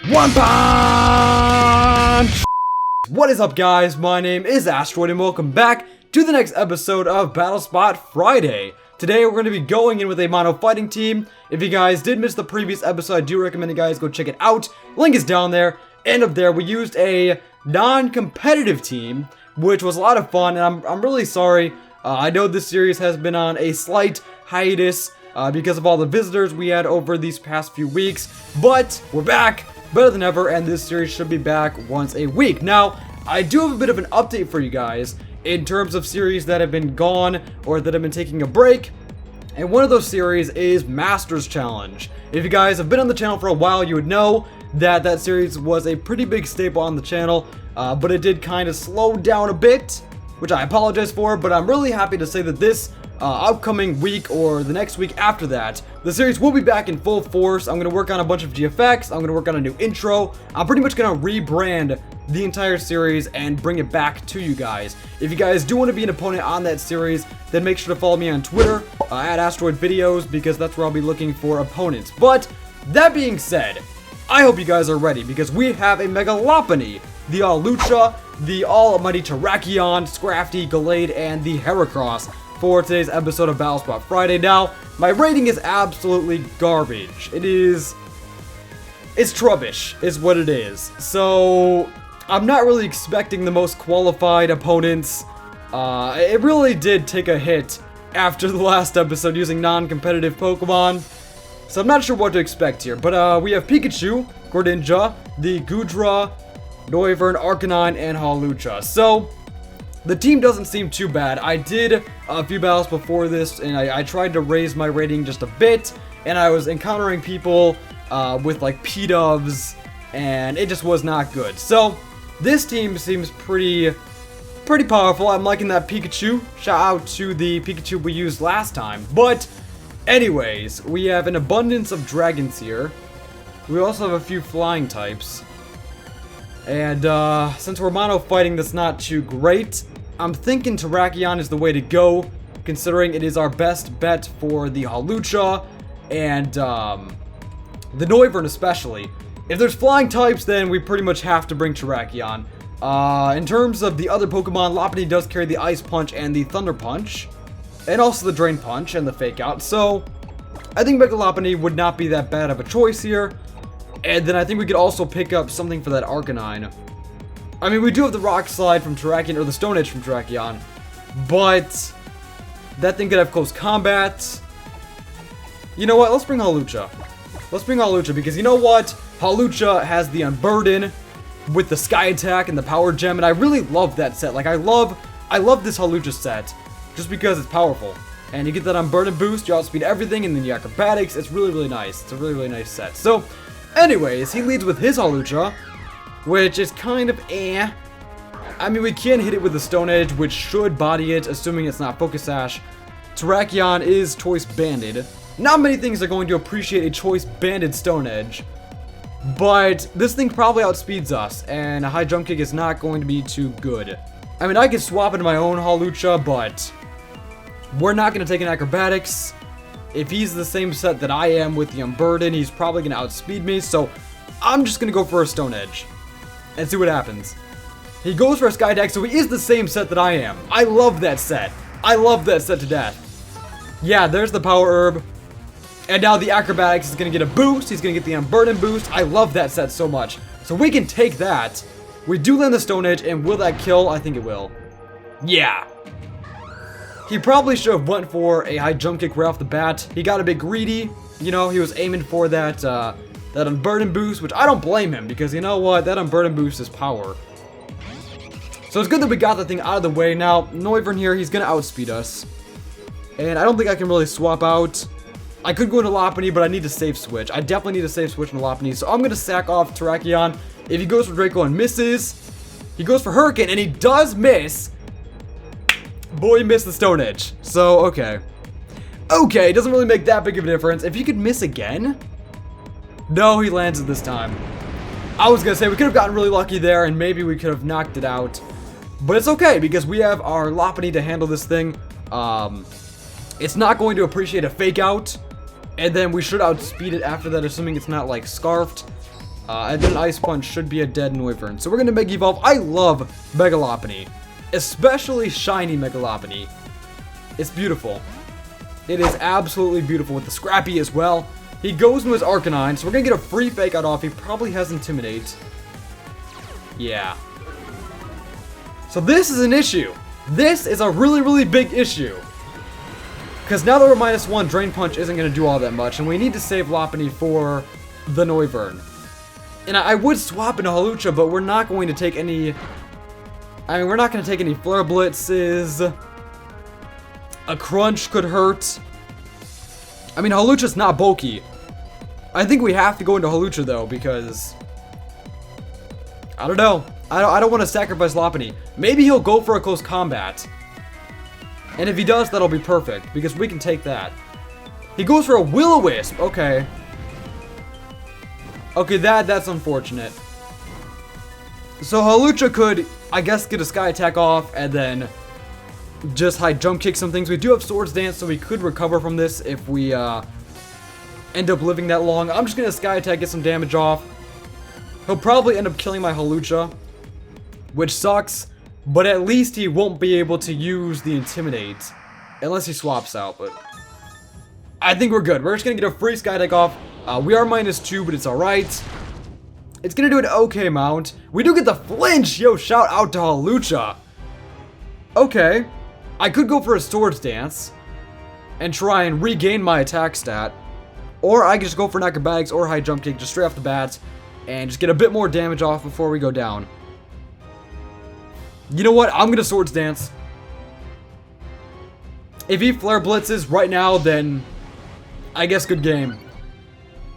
One punch! What is up, guys? My name is Asteroid and welcome back to the next episode of Battle Spot Friday. Today we're going to be going in with a mono fighting team. If you guys did miss the previous episode, I do recommend you guys go check it out. Link is down there. And up there, we used a non-competitive team, which was a lot of fun, and I'm really sorry. I know this series has been on a slight hiatus because of all the visitors we had over these past few weeks, but we're back, better than ever, and this series should be back once a week. Now, I do have a bit of an update for you guys in terms of series that have been gone or that have been taking a break. And one of those series is Masters Challenge. If you guys have been on the channel for a while, you would know that that series was a pretty big staple on the channel, but it did kind of slow down a bit, which I apologize for, but I'm really happy to say that this upcoming week or the next week after that, the series will be back in full force. I'm going to work on a bunch of GFX, I'm going to work on a new intro, I'm pretty much going to rebrand the entire series and bring it back to you guys. If you guys do want to be an opponent on that series, then make sure to follow me on Twitter, at Asteroid Videos, because that's where I'll be looking for opponents. But, that being said, I hope you guys are ready, because we have a Megalopony, the Hawlucha, the almighty Terrakion, Scrafty, Gallade, and the Heracross for today's episode of Battle Spot Friday. Now, my rating is absolutely garbage. It's trubbish, is what it is. So, I'm not really expecting the most qualified opponents. It really did take a hit after the last episode using non-competitive Pokemon. So I'm not sure what to expect here, but we have Pikachu, Greninja, the Goodra, Noivern, Arcanine, and Hawlucha. So, the team doesn't seem too bad. I did a few battles before this, and I tried to raise my rating just a bit, and I was encountering people with like P-Doves, and it just was not good. So, this team seems pretty powerful. I'm liking that Pikachu. Shout out to the Pikachu we used last time. But, anyways, we have an abundance of dragons here. We also have a few flying types. And, since we're mono fighting, that's not too great. I'm thinking Terrakion is the way to go, considering it is our best bet for the Hawlucha and, the Noivern especially. If there's flying types, then we pretty much have to bring Terrakion. In terms of the other Pokemon, Lopunny does carry the Ice Punch and the Thunder Punch, and also the Drain Punch and the Fake Out, so I think Megalopony would not be that bad of a choice here. And then I think we could also pick up something for that Arcanine. I mean, we do have the Rock Slide from Terrakion, or the Stone Edge from Terrakion, but that thing could have close combat. You know what? Let's bring Hawlucha. Let's bring Hawlucha, because you know what? Hawlucha has the Unburden with the Sky Attack and the Power Gem, and I really love that set. Like, I love this Hawlucha set, just because it's powerful. And you get that Unburden boost, you outspeed everything, and then you acrobatics. It's really nice. It's a really nice set. So, anyways, he leads with his Hawlucha, which is kind of eh. I mean, we can hit it with the Stone Edge, which should body it, assuming it's not Focus Sash. Terrakion is Choice Banded. Not many things are going to appreciate a Choice Banded Stone Edge, but this thing probably outspeeds us, and a high jump kick is not going to be too good. I mean, I could swap into my own Hawlucha, but we're not going to take an acrobatics. If he's the same set that I am with the Unburden, he's probably going to outspeed me, so I'm just going to go for a Stone Edge and see what happens. He goes for a Sky Attack, so he is the same set that I am. I love that set. I love that set to death. Yeah, there's the Power Herb. And now the acrobatics is going to get a boost. He's going to get the Unburden boost. I love that set so much. So we can take that. We do land the Stone Edge, and will that kill? I think it will. Yeah. He probably should have went for a high jump kick right off the bat. He got a bit greedy. You know, he was aiming for that, that Unburden boost, which I don't blame him, because you know what? That Unburden boost is power. So it's good that we got that thing out of the way. Now, Noivern here, he's going to outspeed us. And I don't think I can really swap out. I could go into Lopunny, but I need to save switch. I definitely need to save switch into Lopunny, so I'm going to sack off Terrakion. If he goes for Draco and misses, he goes for Hurricane, and he does miss. Boy, he missed the Stone Edge. So, okay. Okay, it doesn't really make that big of a difference. If he could miss again? No, he lands it this time. I was going to say, we could have gotten really lucky there, and maybe we could have knocked it out. But it's okay, because we have our Lopunny to handle this thing. It's not going to appreciate a Fake Out. And then we should outspeed it after that, assuming it's not, like, scarfed. And then Ice Punch should be a dead Noivern. So we're going to Mega Evolve. I love Mega Lopunny. Especially shiny Mega Lopunny. It's beautiful. It is absolutely beautiful with the Scrappy as well. He goes into his Arcanine, so we're going to get a free Fake Out off. He probably has Intimidate. Yeah. So this is an issue. This is a really, really big issue. Because now that we're -1, Drain Punch isn't going to do all that much. And we need to save Lopunny for the Noivern. And I would swap into Hawlucha, but we're not going to take any... I mean, we're not going to take any Flare Blitzes. A Crunch could hurt. I mean, Hawlucha's not bulky. I think we have to go into Hawlucha, though, because... I don't know. I don't want to sacrifice Lopunny. Maybe he'll go for a close combat. And if he does, that'll be perfect, because we can take that. He goes for a Will-O-Wisp. Okay. Okay, that's unfortunate. So Hawlucha could, I guess, get a Sky Attack off, and then just high jump kick some things. We do have Swords Dance, so we could recover from this if we end up living that long. I'm just going to Sky Attack, get some damage off. He'll probably end up killing my Hawlucha, which sucks, but at least he won't be able to use the Intimidate, unless he swaps out, but I think we're good. We're just going to get a free Sky Attack off. We are -2, but it's alright. It's going to do an okay amount. We do get the flinch! Yo, shout out to Hawlucha. Okay. I could go for a Swords Dance and try and regain my attack stat. Or I could just go for an Acrobatics or High Jump Kick just straight off the bat and just get a bit more damage off before we go down. You know what? I'm going to Swords Dance. If he Flare Blitzes right now, then I guess good game.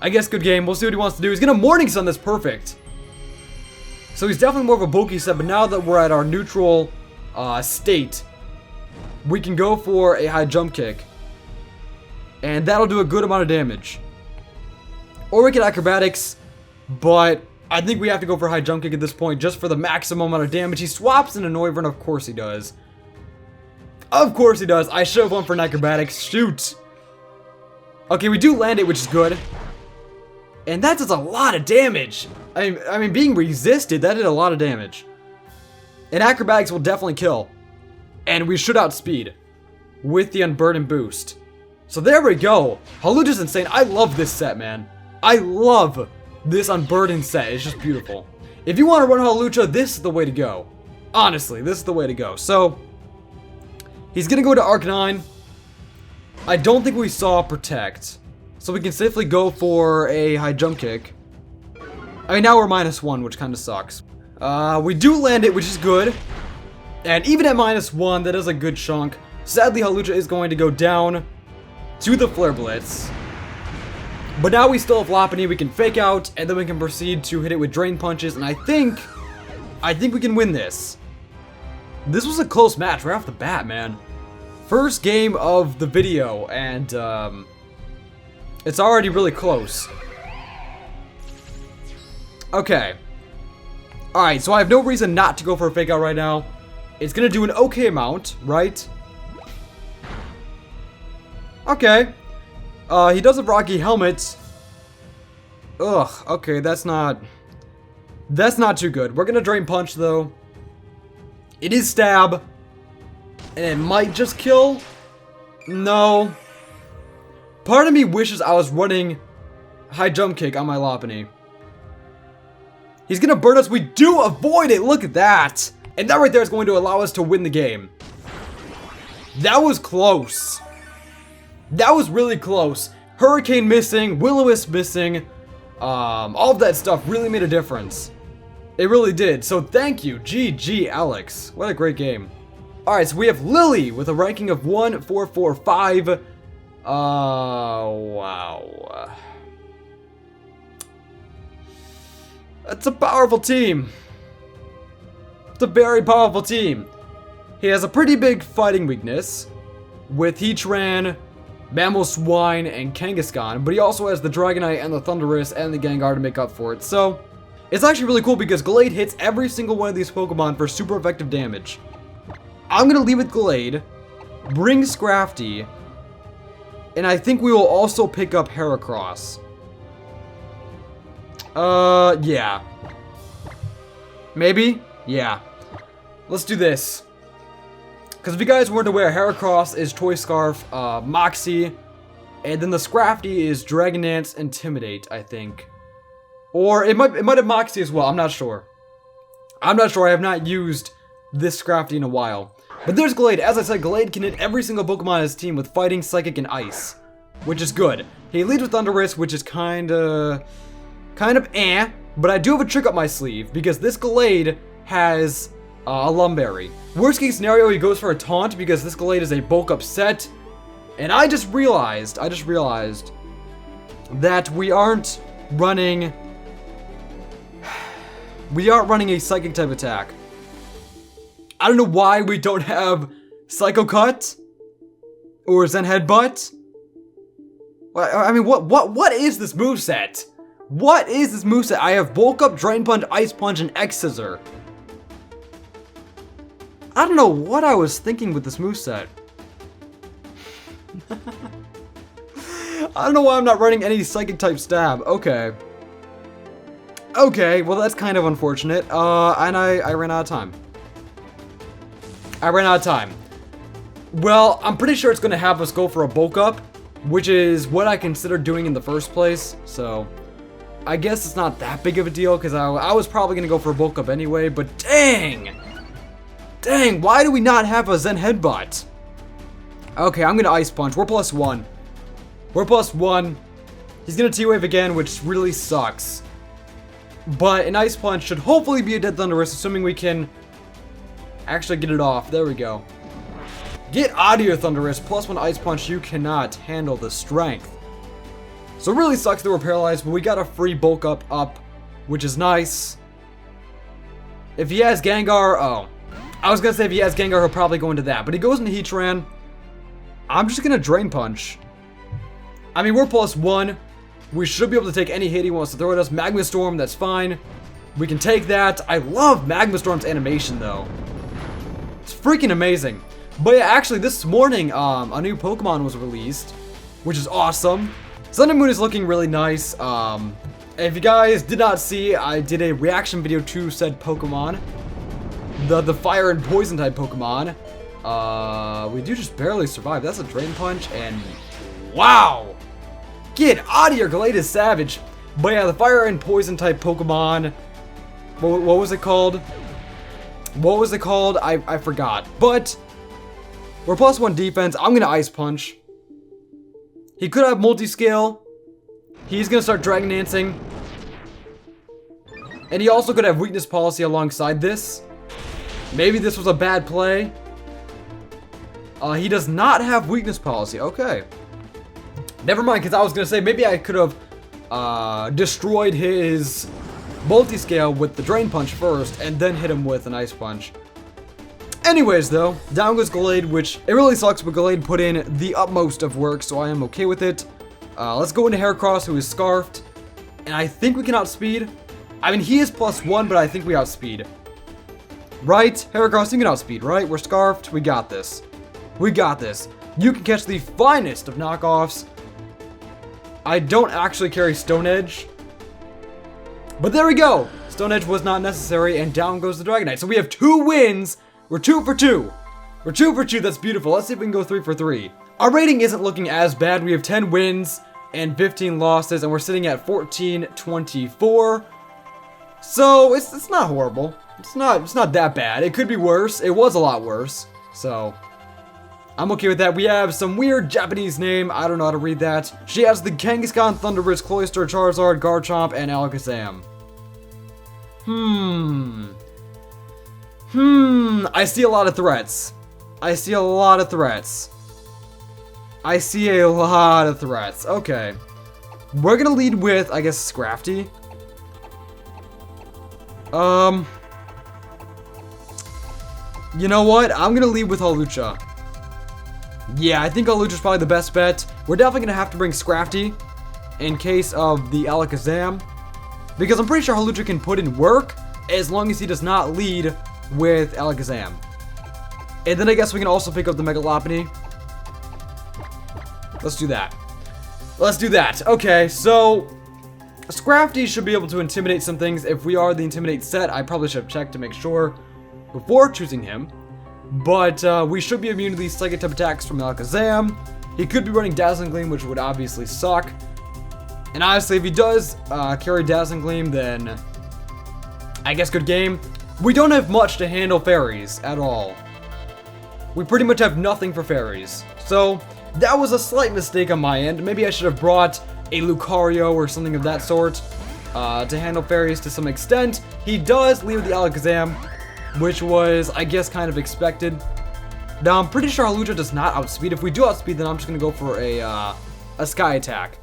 I guess good game. We'll see what he wants to do. He's going to Morning Sun. That's perfect. So he's definitely more of a bulky set, but now that we're at our neutral state, we can go for a High Jump Kick. And that'll do a good amount of damage. Or we can Acrobatics, but I think we have to go for High Jump Kick at this point just for the maximum amount of damage. He swaps into Noivern. Of course he does. Of course he does. I should have went for an Acrobatics. Shoot. Okay, we do land it, which is good. And that does a lot of damage. I mean, being resisted, that did a lot of damage. And Acrobatics will definitely kill. And we should outspeed with the Unburden boost. So there we go. Hawlucha's insane. I love this set, man. I love this Unburden set. It's just beautiful. If you want to run Hawlucha, this is the way to go. Honestly, this is the way to go. So, he's going to go to Arcanine. I don't think we saw Protect. So we can safely go for a High Jump Kick. I mean, now we're -1, which kind of sucks. We do land it, which is good. And even at -1, that is a good chunk. Sadly, Hawlucha is going to go down to the Flare Blitz. But now we still have Lopunny. We can Fake Out, and then we can proceed to hit it with Drain Punches. And I think we can win this. This was a close match right off the bat, man. First game of the video, and it's already really close. Okay. Alright, so I have no reason not to go for a Fake Out right now. It's going to do an okay amount, right? Okay. He does have Rocky Helmet. Ugh, okay, that's not too good. We're going to Drain Punch, though. It is Stab. And it might just kill. No. Part of me wishes I was running High Jump Kick on my Lopunny. He's going to burn us. We do avoid it. Look at that. And that right there is going to allow us to win the game. That was close. That was really close. Hurricane missing. Will-O-Wisp missing. All of that stuff really made a difference. It really did. So thank you. GG, Alex. What a great game. Alright, so we have Lily with a ranking of 1,445. Wow. That's a powerful team. It's a very powerful team. He has a pretty big fighting weakness with Heatran, Mamoswine, and Kangaskhan, but he also has the Dragonite and the Thundurus and the Gengar to make up for it. So, it's actually really cool because Gallade hits every single one of these Pokemon for super effective damage. I'm going to leave with Gallade, bring Scrafty, and I think we will also pick up Heracross. Yeah. Maybe? Yeah. Let's do this. Because if you guys weren't aware, Heracross is Toy Scarf, Moxie, and then the Scrafty is Dragon Dance, Intimidate, I think. Or it might have Moxie as well, I'm not sure. I'm not sure, I have not used this Scrafty in a while. But there's Glade. As I said, Glade can hit every single Pokemon on his team with Fighting, Psychic, and Ice, which is good. He leads with Thundurus, which is kind of eh, but I do have a trick up my sleeve, because this Glade has a Lumberry. Worst case scenario, he goes for a Taunt, because this Glade is a bulk up set, and I just realized that we aren't running a Psychic type attack. I don't know why we don't have Psycho Cut or Zen Headbutt. I mean, what is this moveset? What is this moveset? I have Bulk Up, Drain Punch, Ice Punch, and X Scissor. I don't know what I was thinking with this moveset. I don't know why I'm not running any Psychic type stab. Okay. Okay, well that's kind of unfortunate. And I ran out of time. Well, I'm pretty sure it's going to have us go for a bulk up, which is what I considered doing in the first place, so I guess it's not that big of a deal, because I was probably going to go for a bulk up anyway, but dang, why do we not have a Zen Headbutt? Okay, I'm going to Ice Punch. We're +1. He's going to T-Wave again, which really sucks. But an Ice Punch should hopefully be a dead Thundurus, assuming we can actually get it off. There we go. Get out of here, Thundurus. +1 Ice Punch. You cannot handle the strength. So it really sucks that we're paralyzed, but we got a free bulk up, which is nice. If he has Gengar, oh. I was going to say if he has Gengar, he'll probably go into that. But he goes into Heatran. I'm just going to Drain Punch. I mean, we're +1. We should be able to take any hit he wants to throw at us. Magma Storm, that's fine. We can take that. I love Magma Storm's animation, though. It's freaking amazing. But yeah, actually, this morning, a new Pokemon was released, which is awesome. Sun and Moon is looking really nice. If you guys did not see, I did a reaction video to said Pokemon. The Fire and Poison type Pokemon. We do just barely survive. That's a Drain Punch, and wow! Get out of here, Glade is savage. But yeah, the Fire and Poison type Pokemon. What was it called? I forgot. But we're +1 defense. I'm gonna Ice Punch. He could have multi-scale. He's gonna start Dragon Dancing. And he also could have Weakness Policy alongside this. Maybe this was a bad play. He does not have Weakness Policy. Okay. Never mind, because I was gonna say maybe I could have destroyed his multi-scale with the Drain Punch first, and then hit him with an Ice Punch. Anyways, though, down goes Glade, which it really sucks, but Glade put in the utmost of work, so I am okay with it. Let's go into Heracross, who is Scarfed, and I think we can outspeed. I mean, he is +1, but I think we outspeed. Right? Heracross, you can outspeed, right? We're Scarfed. We got this. We got this. You can catch the finest of knockoffs. I don't actually carry Stone Edge. But there we go. Stone Edge was not necessary, and down goes the Dragonite. So we have 2 wins. We're 2 for 2. We're 2 for 2. That's beautiful. Let's see if we can go 3 for 3. Our rating isn't looking as bad. We have 10 wins and 15 losses, and we're sitting at 14-24. So it's not horrible. It's not that bad. It could be worse. It was a lot worse. So I'm okay with that. We have some weird Japanese name. I don't know how to read that. She has the Kangaskhan, Thundurus, Cloyster, Charizard, Garchomp, and Alakazam. I see a lot of threats. Okay. We're gonna lead with, I guess, Scrafty. You know what? I'm gonna lead with Hawlucha. Yeah, I think Hawlucha's probably the best bet. We're definitely gonna have to bring Scrafty in case of the Alakazam, because I'm pretty sure Hawlucha can put in work as long as he does not lead with Alakazam. And then I guess we can also pick up the Mega Lopunny. Let's do that. Okay, so Scrafty should be able to intimidate some things. If we are the intimidate set, I probably should have checked to make sure before choosing him. But we should be immune to these psychic type attacks from Alakazam. He could be running Dazzling Gleam, which would obviously suck. And honestly, if he does carry Dazzling Gleam, then I guess good game. We don't have much to handle fairies at all. We pretty much have nothing for fairies. So that was a slight mistake on my end. Maybe I should have brought a Lucario or something of that sort to handle fairies to some extent. He does leave the Alakazam, which was, I guess, kind of expected. Now, I'm pretty sure Hawlucha does not outspeed. If we do outspeed, then I'm just going to go for a Sky Attack.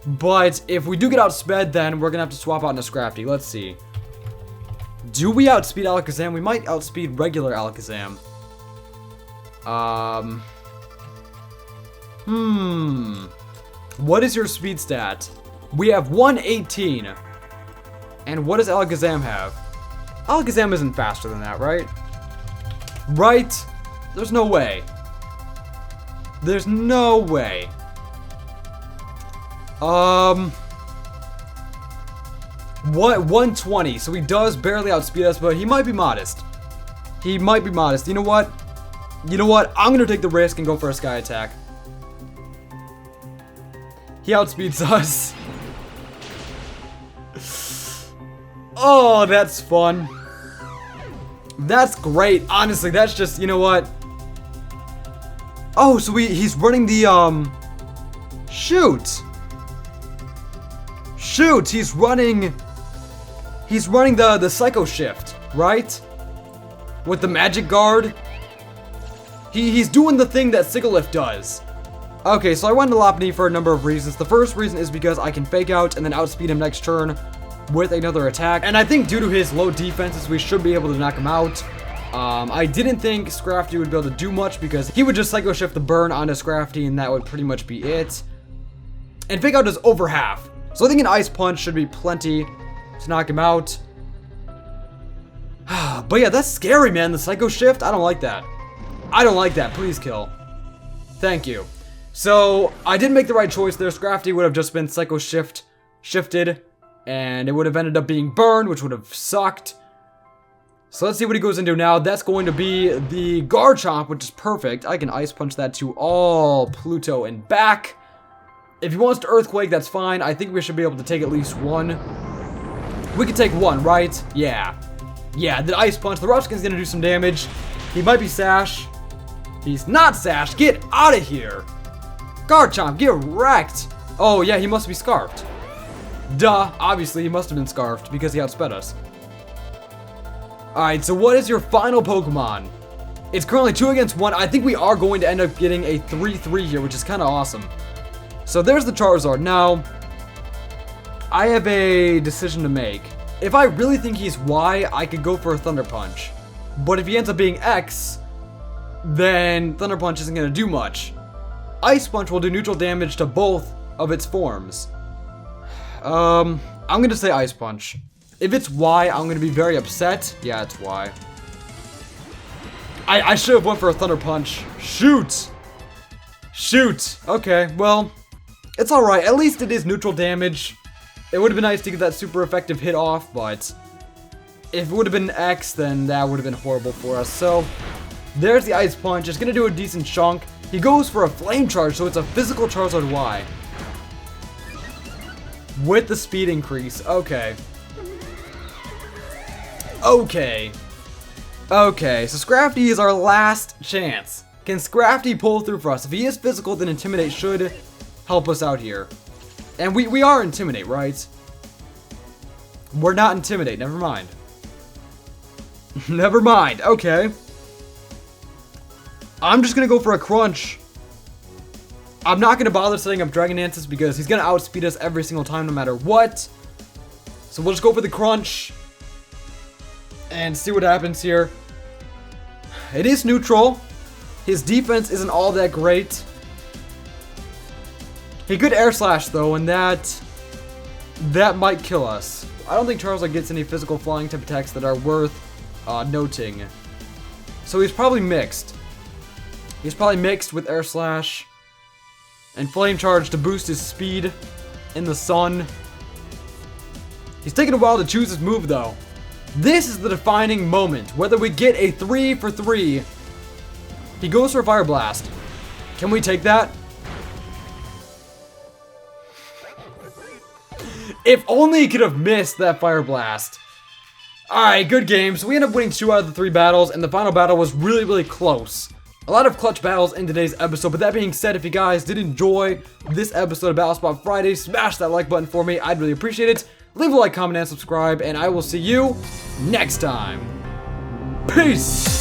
But if we do get outsped, then we're going to have to swap out into Scrafty. Let's see. Do we outspeed Alakazam? We might outspeed regular Alakazam. What is your speed stat? We have 118. And what does Alakazam have? Alakazam isn't faster than that, right? Right? There's no way. There's no way. What? 120. So he does barely outspeed us, but he might be modest. He might be modest. You know what? You know what? I'm gonna take the risk and go for a Sky Attack. He outspeeds us. Oh, that's fun. That's great. Honestly, that's just, you know what? Oh, so he's running the, shoot. Shoot, he's running the Psycho Shift, right? With the Magic Guard. He's doing the thing that Sigilyph does. Okay, so I went to Lopunny for a number of reasons. The first reason is because I can fake out and then outspeed him next turn with another attack. And I think due to his low defenses, we should be able to knock him out. I didn't think Scrafty would be able to do much because he would just Psycho Shift the burn onto Scrafty and that would pretty much be it. And fake out does over half. So I think an Ice Punch should be plenty to knock him out. But yeah, that's scary, man. The Psycho Shift, I don't like that. I don't like that. Please kill. Thank you. So I didn't make the right choice there. Scrafty would have just been Psycho shifted. And it would have ended up being burned, which would have sucked. So let's see what he goes into now. That's going to be the Garchomp, which is perfect. I can Ice Punch that to all Pluto and back. If he wants to Earthquake, that's fine. I think we should be able to take at least one. We can take one, right? Yeah. Yeah, the Ice Punch. The Rupskin's going to do some damage. He might be Sash. He's not Sash. Get out of here. Garchomp, get wrecked. Oh, yeah, he must be Scarfed. Duh, obviously he must have been Scarfed because he outsped us. Alright, so what is your final Pokemon? It's currently 2 against 1. I think we are going to end up getting a 3-3 here, which is kind of awesome. So there's the Charizard. Now, I have a decision to make. If I really think he's Y, I could go for a Thunder Punch. But if he ends up being X, then Thunder Punch isn't going to do much. Ice Punch will do neutral damage to both of its forms. I'm going to say Ice Punch. If it's Y, I'm going to be very upset. Yeah, it's Y. I should have went for a Thunder Punch. Shoot! Shoot! Okay, well, it's alright. At least it is neutral damage. It would have been nice to get that super effective hit off, but if it would have been X, then that would have been horrible for us. So, there's the Ice Punch. It's going to do a decent chunk. He goes for a Flame Charge, so it's a physical Charizard Y. With the speed increase. Okay. Okay. Okay, so Scrafty is our last chance. Can Scrafty pull through for us? If he is physical, then Intimidate should help us out here. And we are Intimidate, right? We're not Intimidate, never mind. Never mind, okay. I'm just gonna go for a Crunch. I'm not gonna bother setting up Dragon Dances because he's gonna outspeed us every single time no matter what. So we'll just go for the Crunch and see what happens here. It is neutral. His defense isn't all that great. He could Air Slash though, and that might kill us. I don't think Charizard gets any physical flying type attacks that are worth noting. So he's probably mixed. He's probably mixed with Air Slash and Flame Charge to boost his speed in the sun. He's taking a while to choose his move, though. This is the defining moment, whether we get a 3 for 3. He goes for a Fire Blast. Can we take that? If only he could have missed that Fire Blast. Alright, good game. So we end up winning 2 out of the 3 battles, and the final battle was really, really close. A lot of clutch battles in today's episode, but that being said, if you guys did enjoy this episode of Battle Spot Friday, smash that like button for me. I'd really appreciate it. Leave a like, comment, and subscribe, and I will see you next time. Peace!